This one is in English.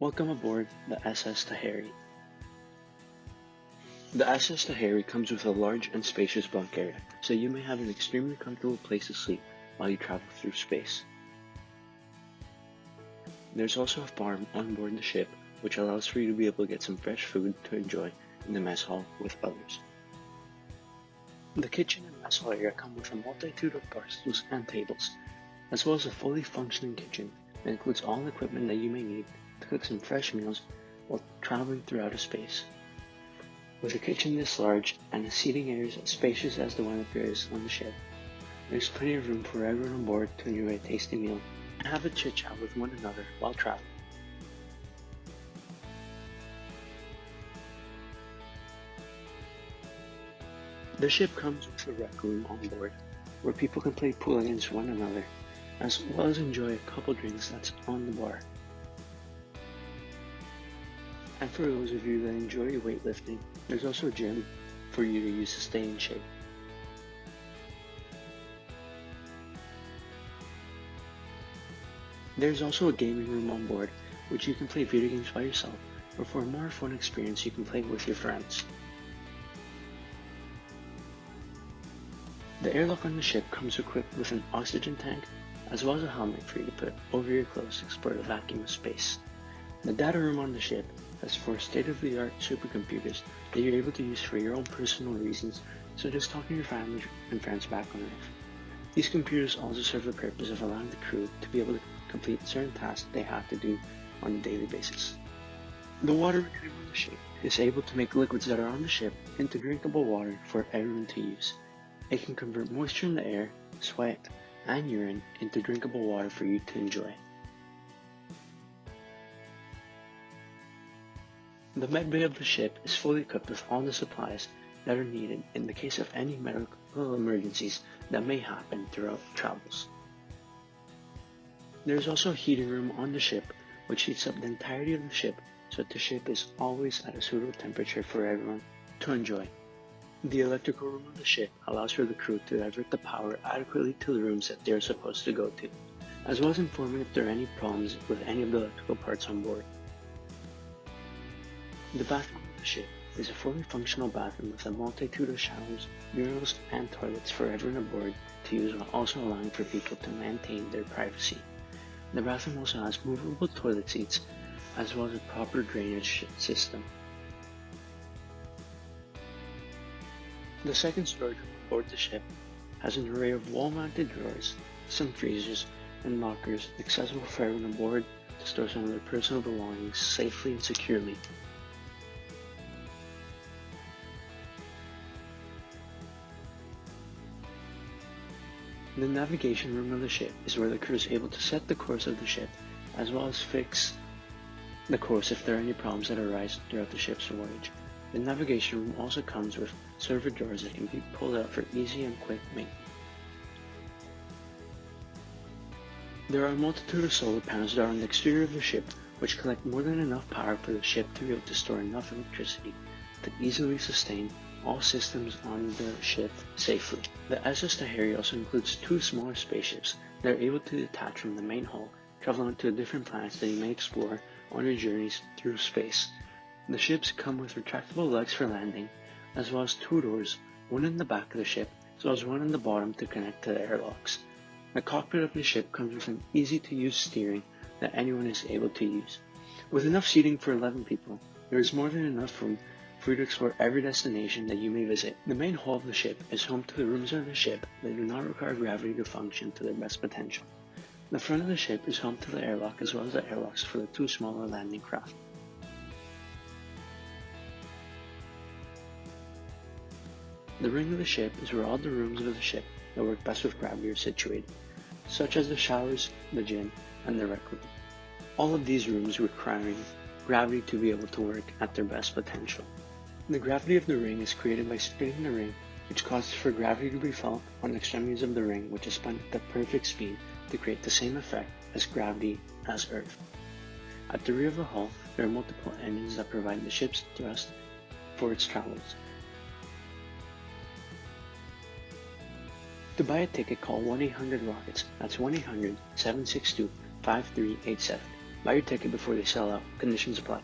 Welcome aboard the SS Taheri. The SS Taheri comes with a large and spacious bunk area, so you may have an extremely comfortable place to sleep while you travel through space. There's also a farm on board the ship, which allows for you to be able to get some fresh food to enjoy in the mess hall with others. The kitchen and mess hall area come with a multitude of bar stools and tables, as well as a fully functioning kitchen that includes all the equipment that you may need to cook some fresh meals while traveling throughout space. With a kitchen this large and the seating areas as spacious as the one that there is on the ship, there's plenty of room for everyone on board to enjoy a tasty meal and have a chit-chat with one another while traveling. The ship comes with a rec room on board, where people can play pool against one another, as well as enjoy a couple drinks that's on the bar. And for those of you that enjoy weightlifting, there's also a gym for you to use to stay in shape. There's also a gaming room on board, which you can play video games by yourself, or for a more fun experience you can play with your friends. The airlock on the ship comes equipped with an oxygen tank, as well as a helmet for you to put over your clothes to explore the vacuum of space. The data room on the ship has 4 state-of-the-art supercomputers that you're able to use for your own personal reasons, such as talking to your family and friends back on Earth. These computers also serve the purpose of allowing the crew to be able to complete certain tasks they have to do on a daily basis. The water retriever on the ship is able to make liquids that are on the ship into drinkable water for everyone to use. It can convert moisture in the air, sweat, and urine into drinkable water for you to enjoy. The med bay of the ship is fully equipped with all the supplies that are needed in the case of any medical emergencies that may happen throughout travels. There is also a heating room on the ship which heats up the entirety of the ship so that the ship is always at a suitable temperature for everyone to enjoy. The electrical room of the ship allows for the crew to divert the power adequately to the rooms that they are supposed to go to, as well as informing if there are any problems with any of the electrical parts on board. The bathroom of the ship is a fully functional bathroom with a multitude of showers, urinals, and toilets for everyone aboard to use, while also allowing for people to maintain their privacy. The bathroom also has movable toilet seats, as well as a proper drainage system. The second storage room on board the ship has an array of wall-mounted drawers, some freezers, and lockers accessible for everyone aboard to store some of their personal belongings safely and securely. The navigation room of the ship is where the crew is able to set the course of the ship, as well as fix the course if there are any problems that arise throughout the ship's voyage. The navigation room also comes with server doors that can be pulled out for easy and quick maintenance. There are a multitude of solar panels that are on the exterior of the ship, which collect more than enough power for the ship to be able to store enough electricity to easily sustain all systems on the ship safely. The SS Taheri also includes 2 smaller spaceships that are able to detach from the main hull, travel on to different planets that you may explore on your journeys through space. The ships come with retractable legs for landing, as well as 2 doors, one in the back of the ship, as well as one in the bottom to connect to the airlocks. The cockpit of the ship comes with an easy-to-use steering that anyone is able to use. With enough seating for 11 people, there is more than enough room for you to explore every destination that you may visit. The main hull of the ship is home to the rooms of the ship that do not require gravity to function to their best potential. The front of the ship is home to the airlock as well as the airlocks for the 2 smaller landing craft. The ring of the ship is where all the rooms of the ship that work best with gravity are situated, such as the showers, the gym, and the rec room. All of these rooms requiring gravity to be able to work at their best potential. The gravity of the ring is created by spinning the ring, which causes for gravity to be felt on the extremities of the ring, which is spun at the perfect speed to create the same effect as gravity as Earth. At the rear of the hull, there are multiple engines that provide the ship's thrust for its travels. To buy a ticket, call 1-800-ROCKETS, that's 1-800-762-5387, Buy your ticket before they sell out. Conditions apply.